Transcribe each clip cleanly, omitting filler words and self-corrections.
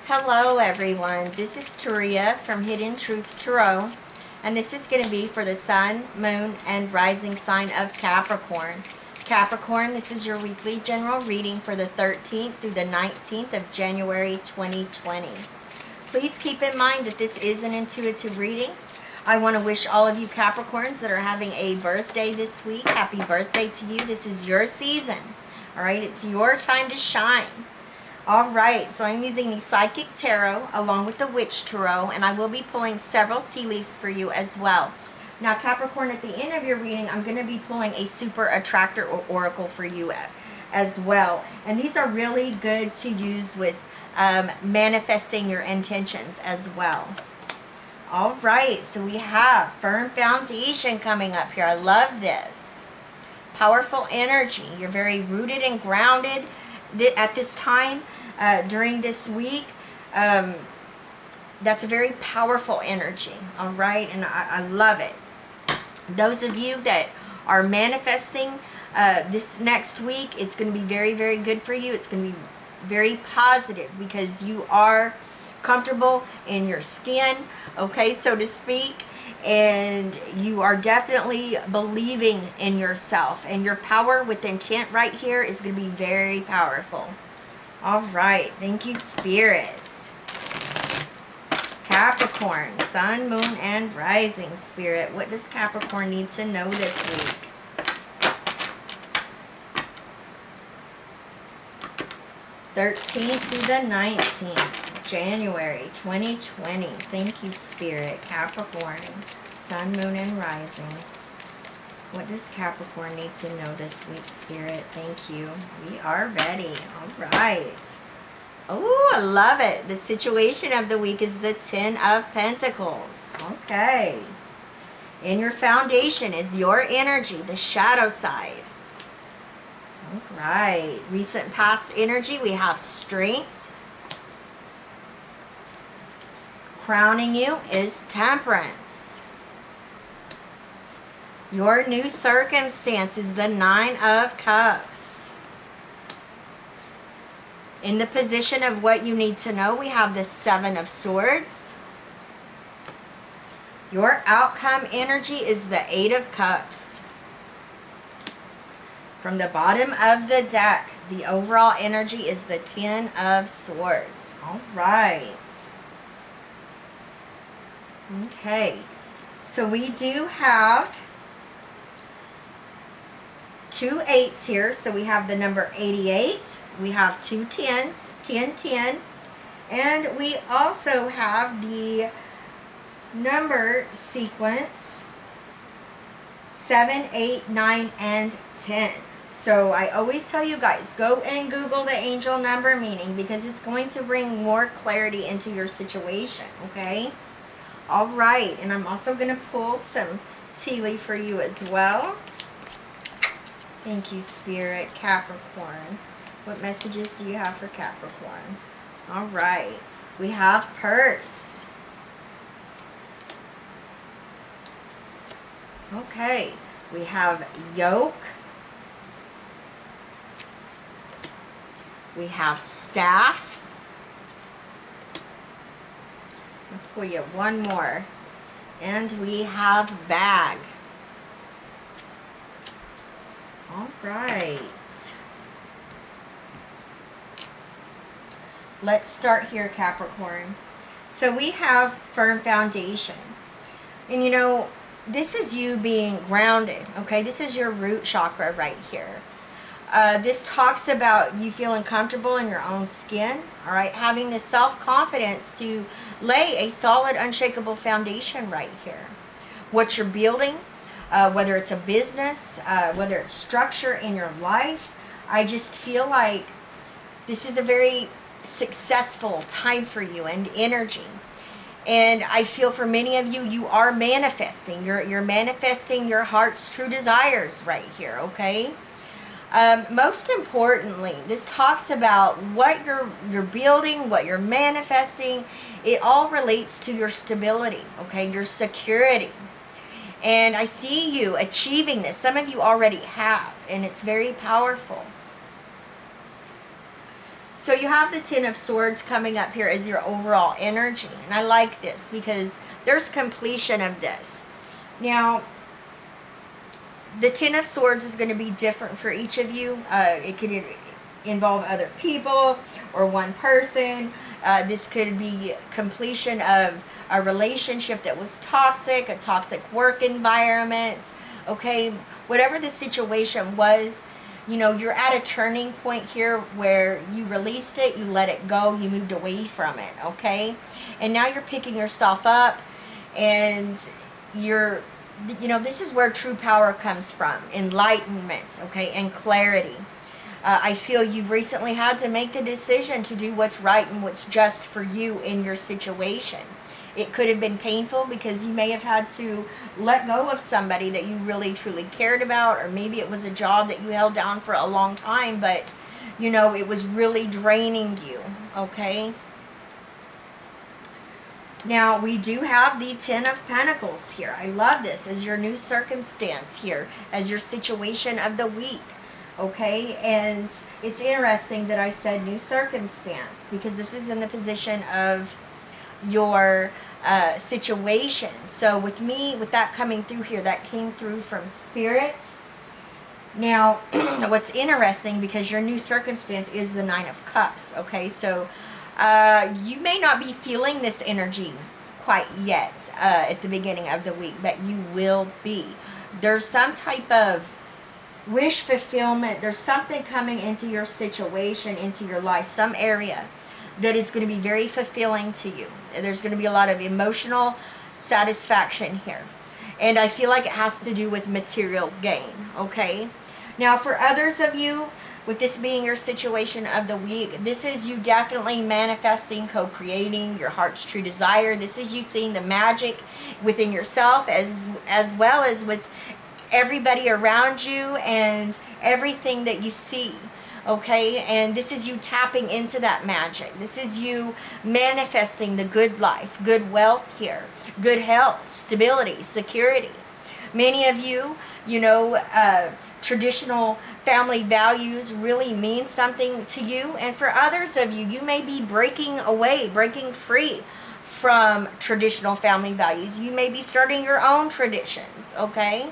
Hello everyone, this is Turia from Hidden Truth Tarot, and this is going to be for the Sun, Moon, and Rising sign of Capricorn. Capricorn, this is your weekly general reading for the 13th through the 19th of January 2020. Please keep in mind that this is an intuitive reading. I want to wish all of you Capricorns that are having a birthday this week, happy birthday to you. This is your season, all right? It's your time to shine. All right, so I'm using the Psychic Tarot along with the Witch Tarot, and I will be pulling several tea leaves for you as well. Now, Capricorn, at the end of your reading, I'm going to be pulling a Super Attractor or Oracle for you as well. And these are really good to use with manifesting your intentions as well. All right, so we have Firm Foundation coming up here. I love this. Powerful energy. You're very rooted and grounded at this time. During this week, that's a very powerful energy, all right, and I love it. Those of you that are manifesting this next week, it's going to be very, very good for you. It's going to be very positive because you are comfortable in your skin, okay, so to speak, and you are definitely believing in yourself, and your power with intent right here is going to be very powerful. All right, thank you, Spirit. Capricorn, Sun, Moon, and Rising, Spirit. What does Capricorn need to know this week? (13th through the 19th, January 2020. Thank you, Spirit. Capricorn, Sun, Moon, and Rising. What does Capricorn need to know this week, Spirit? Thank you. We are ready. All right. Oh, I love it. The situation of the week is the Ten of Pentacles. Okay. In your foundation is your energy, the shadow side. All right. Recent past energy, we have strength. Crowning you is temperance. Your new circumstance is the Nine of Cups. In the position of what you need to know, we have the Seven of Swords. Your outcome energy is the Eight of Cups. From the bottom of the deck, the overall energy is the Ten of Swords. All right. Okay. So we do have two 8s here, so we have the number 88, we have two 10s, 10, 10, and we also have the number sequence 7, 8, 9, and 10. So I always tell you guys, go and Google the angel number meaning because it's going to bring more clarity into your situation, okay? All right, and I'm also going to pull some tea leaf for you as well. Thank you, Spirit. Capricorn. What messages do you have for Capricorn? All right. We have Purse. Okay. We have Yoke. We have Staff. I'll pull you one more. And we have Bag. All right. Let's start here, Capricorn. So we have firm foundation. And you know, this is you being grounded, okay? This is your root chakra right here. This talks about you feeling comfortable in your own skin, all right? Having the self-confidence to lay a solid, unshakable foundation right here. What you're building, whether it's a business, whether it's structure in your life, I just feel like this is a very successful time for you and energy. And I feel for many of you, you are manifesting. You're manifesting your heart's true desires right here, okay? Most importantly, this talks about what you're building, what you're manifesting. It all relates to your stability, okay? Your security. And I see you achieving this. Some of you already have, and it's very powerful. So you have the Ten of Swords coming up here as your overall energy. And I like this because there's completion of this. Now, the Ten of Swords is going to be different for each of you. It could involve other people or one person. This could be completion of a relationship that was toxic, a toxic work environment. Okay, whatever the situation was, you know, you're at a turning point here where you released it, you let it go, you moved away from it, okay? And now you're picking yourself up, and you're, you know, this is where true power comes from, enlightenment, okay, and clarity. I feel you've recently had to make the decision to do what's right and what's just for you in your situation. It could have been painful because you may have had to let go of somebody that you really truly cared about, or maybe it was a job that you held down for a long time, but you know, it was really draining you, okay? Now, we do have the Ten of Pentacles here. I love this as your new circumstance here, as your situation of the week, okay? And it's interesting that I said new circumstance, because this is in the position of your situation. So with me, with that coming through here, that came through from Spirit. Now, what's interesting, because your new circumstance is the Nine of Cups, okay? So you may not be feeling this energy quite yet at the beginning of the week, but you will be. There's some type of wish fulfillment. There's something coming into your situation, into your life, some area that is going to be very fulfilling to you. There's going to be a lot of emotional satisfaction here. And I feel like it has to do with material gain, okay? Now, for others of you, with this being your situation of the week, this is you definitely manifesting, co-creating your heart's true desire. This is you seeing the magic within yourself as well as with everybody around you and everything that you see. Okay, and this is you tapping into that magic. This is you manifesting the good life, good wealth here, good health, stability, security. Many of you, you know, traditional family values really mean something to you. And for others of you, you may be breaking away, breaking free from traditional family values. You may be starting your own traditions, okay?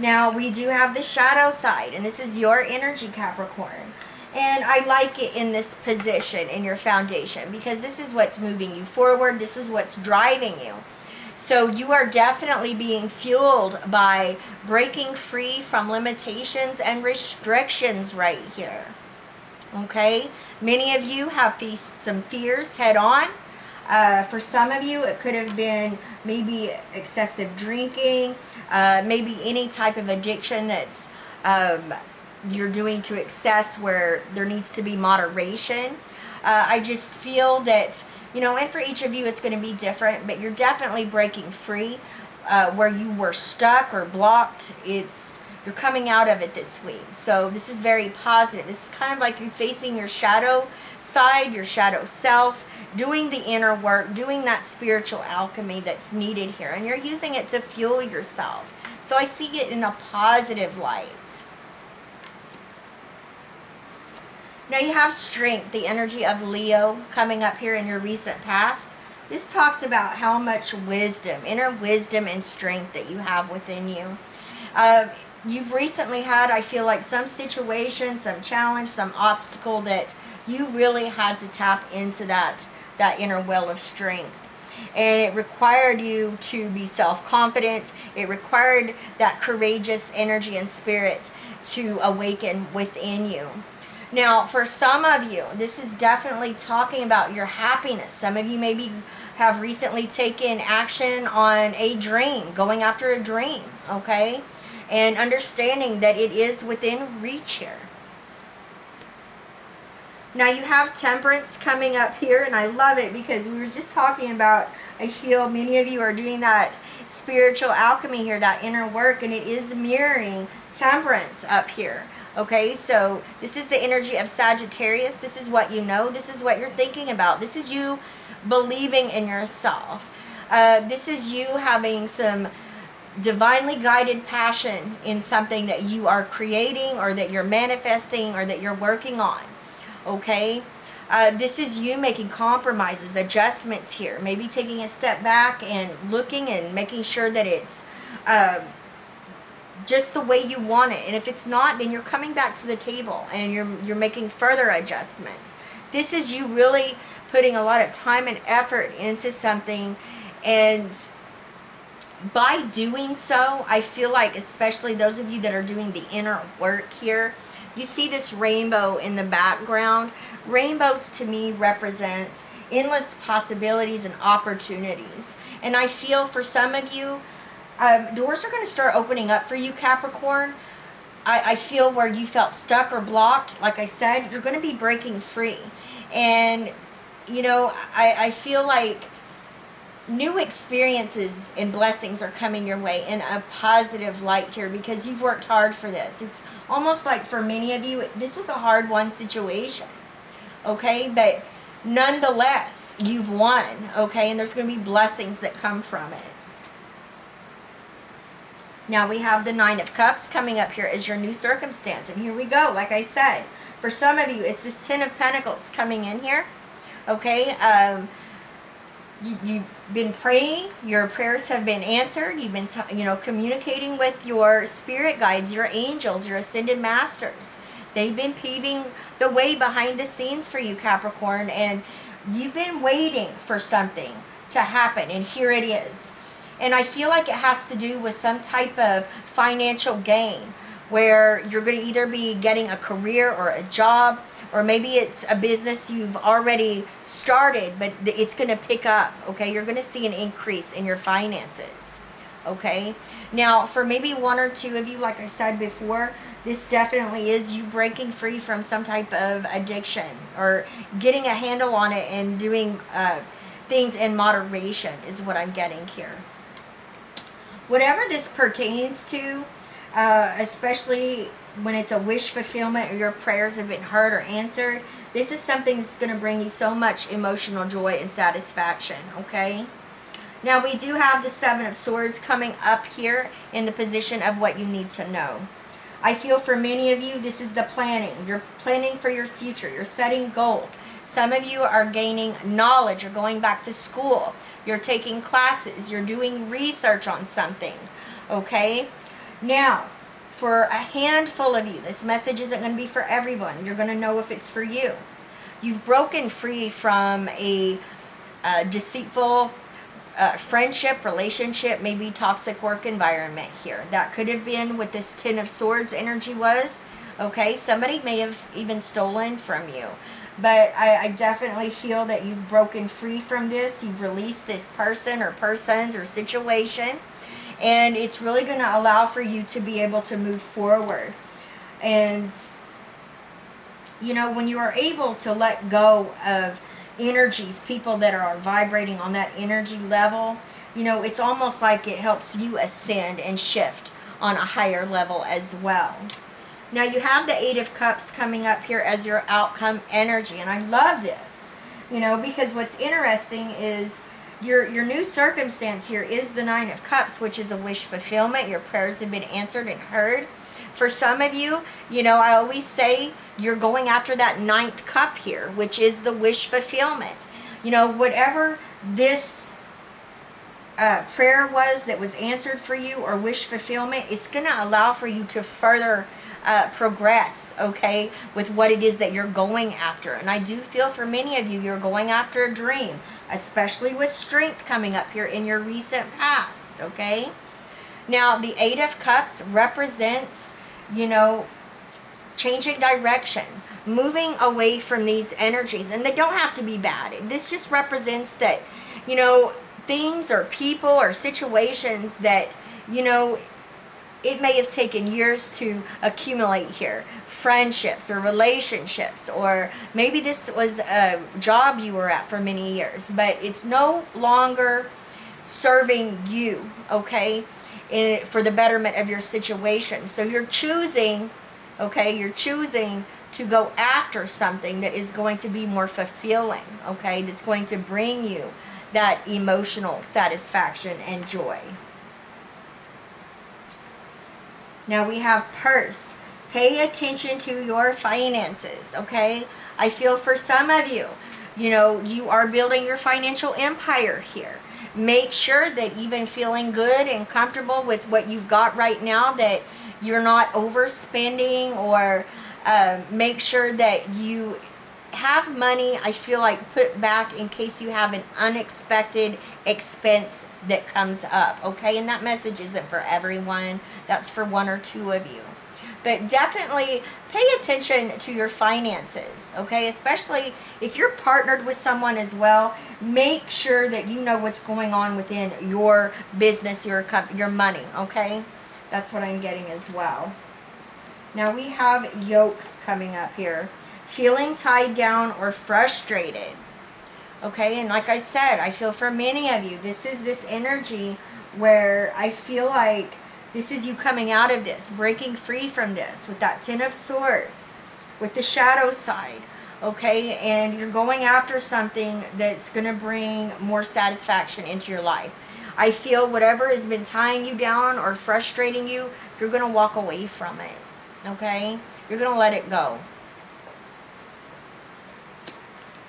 Now, we do have the shadow side, and this is your energy, Capricorn. And I like it in this position, in your foundation, because this is what's moving you forward. This is what's driving you. So you are definitely being fueled by breaking free from limitations and restrictions right here. Okay? Many of you have faced some fears head on. For some of you, it could have been maybe excessive drinking, maybe any type of addiction that's you're doing to excess where there needs to be moderation. I just feel that, you know, and for each of you it's going to be different, but you're definitely breaking free where you were stuck or blocked. You're coming out of it this week. So this is very positive. This is kind of like you facing your shadow side, your shadow self, doing the inner work, doing that spiritual alchemy that's needed here. And you're using it to fuel yourself. So I see it in a positive light. Now you have strength, the energy of Leo coming up here in your recent past. This talks about how much wisdom, inner wisdom and strength that you have within you. You've recently had, I feel like, some situation, some challenge, some obstacle that you really had to tap into that inner well of strength. And it required you to be self-confident. It required that courageous energy and spirit to awaken within you. Now, for some of you, this is definitely talking about your happiness. Some of you maybe have recently taken action on a dream, going after a dream, okay? And understanding that it is within reach here. Now you have Temperance coming up here, and I love it because we were just talking about, I feel many of you are doing that spiritual alchemy here, that inner work, and it is mirroring Temperance up here. Okay, so this is the energy of Sagittarius. This is what you know. This is what you're thinking about. This is you believing in yourself. This is you having some divinely guided passion in something that you are creating or that you're manifesting or that you're working on. Okay? This is you making compromises, adjustments here. Maybe taking a step back and looking and making sure that it's just the way you want it. And if it's not, then you're coming back to the table and you're making further adjustments. This is you really putting a lot of time and effort into something, and by doing so, I feel like, especially those of you that are doing the inner work here, you see this rainbow in the background. Rainbows to me represent endless possibilities and opportunities. And I feel for some of you, doors are going to start opening up for you, Capricorn. I feel where you felt stuck or blocked, like I said, you're going to be breaking free. And, you know, I feel like new experiences and blessings are coming your way in a positive light here because you've worked hard for this. It's almost like for many of you, this was a hard-won situation, okay? But nonetheless, you've won, okay? And there's going to be blessings that come from it. Now we have the Nine of Cups coming up here as your new circumstance. And here we go. Like I said, for some of you, it's this Ten of Pentacles coming in here. Okay? You've been praying. Your prayers have been answered. You've been, communicating with your spirit guides, your angels, your ascended masters. They've been paving the way behind the scenes for you, Capricorn. And you've been waiting for something to happen. And here it is. And I feel like it has to do with some type of financial gain where you're going to either be getting a career or a job, or maybe it's a business you've already started, but it's going to pick up, okay? You're going to see an increase in your finances, okay? Now, for maybe one or two of you, like I said before, this definitely is you breaking free from some type of addiction or getting a handle on it and doing things in moderation is what I'm getting here. Whatever this pertains to, especially when it's a wish fulfillment or your prayers have been heard or answered, this is something that's going to bring you so much emotional joy and satisfaction, okay? Now, we do have the Seven of Swords coming up here in the position of what you need to know. I feel for many of you, this is the planning. You're planning for your future. You're setting goals. Some of you are gaining knowledge. You're going back to school. You're taking classes. You're doing research on something. Okay? Now, for a handful of you, this message isn't going to be for everyone. You're going to know if it's for you. You've broken free from a deceitful friendship, relationship, maybe toxic work environment here. That could have been what this Ten of Swords energy was. Okay? Somebody may have even stolen from you. But I definitely feel that you've broken free from this. You've released this person or persons or situation. And it's really going to allow for you to be able to move forward. And, you know, when you are able to let go of energies, people that are vibrating on that energy level, you know, it's almost like it helps you ascend and shift on a higher level as well. Now you have the Eight of Cups coming up here as your outcome energy. And I love this, you know, because what's interesting is your new circumstance here is the Nine of Cups, which is a wish fulfillment. Your prayers have been answered and heard. For some of you, you know, I always say you're going after that ninth cup here, which is the wish fulfillment. You know, whatever this prayer was that was answered for you or wish fulfillment, it's going to allow for you to further progress, okay, with what it is that you're going after. And I do feel for many of you, you're going after a dream, especially with strength coming up here in your recent past, okay? Now, the Eight of Cups represents, you know, changing direction, moving away from these energies. And they don't have to be bad. This just represents that, you know, things or people or situations that, you know, it may have taken years to accumulate here. Friendships or relationships, or maybe this was a job you were at for many years, but it's no longer serving you, okay, for the betterment of your situation. So you're choosing, okay, you're choosing to go after something that is going to be more fulfilling, okay, that's going to bring you that emotional satisfaction and joy. Now we have purse. Pay attention to your finances, okay? I feel for some of you, you know, you are building your financial empire here. Make sure that even feeling good and comfortable with what you've got right now, that you're not overspending, or make sure that you have money, I feel like, put back in case you have an unexpected expense that comes up, okay? And that message isn't for everyone. That's for one or two of you. But definitely pay attention to your finances, okay? Especially if you're partnered with someone as well, make sure that you know what's going on within your business, your money, okay? That's what I'm getting as well. Now we have yoke coming up here. Feeling tied down or frustrated. Okay, and like I said, I feel for many of you, this is this energy where I feel like this is you coming out of this, breaking free from this with that Ten of Swords, with the shadow side. Okay, and you're going after something that's going to bring more satisfaction into your life. I feel whatever has been tying you down or frustrating you, you're going to walk away from it. Okay, you're going to let it go.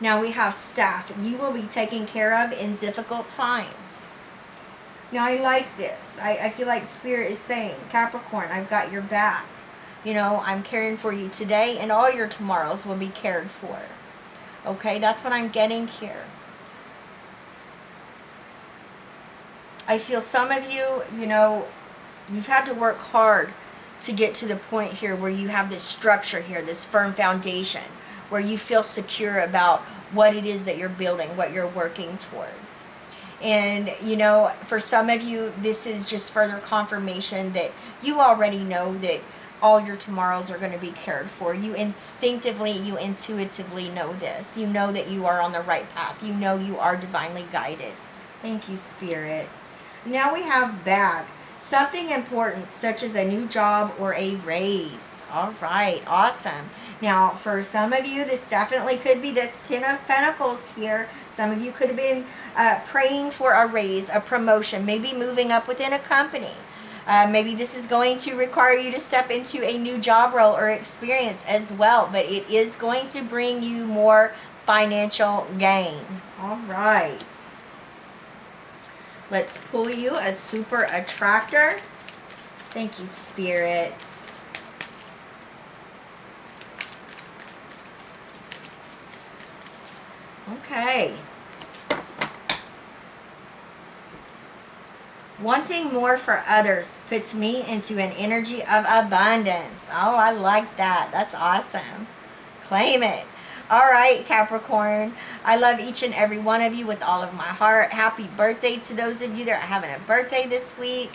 Now we have staff. You will be taken care of in difficult times. Now I like this. I feel like Spirit is saying, Capricorn, I've got your back. You know, I'm caring for you today, and all your tomorrows will be cared for. Okay, that's what I'm getting here. I feel some of you, you know, you've had to work hard to get to the point here where you have this structure here, this firm foundation, where you feel secure about what it is that you're building, what you're working towards. And, you know, for some of you, this is just further confirmation that you already know that all your tomorrows are going to be cared for. You instinctively, you intuitively know this. You know that you are on the right path. You know you are divinely guided. Thank you, Spirit. Now we have bag. Something important, such as a new job or a raise. All right, awesome. Now, for some of you, this definitely could be this Ten of Pentacles here. Some of you could have been praying for a raise, a promotion, maybe moving up within a company. Maybe this is going to require you to step into a new job role or experience as well, but it is going to bring you more financial gain. All right. Let's pull you a super attractor. Thank you, Spirit. Okay. Wanting more for others puts me into an energy of abundance. Oh, I like that. That's awesome. Claim it. All right, Capricorn. I love each and every one of you with all of my heart. Happy birthday to those of you that are having a birthday this week.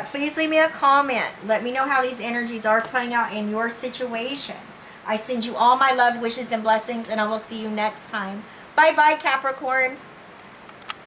Please leave me a comment. Let me know how these energies are playing out in your situation. I send you all my love, wishes, and blessings, and I will see you next time. Bye-bye, Capricorn.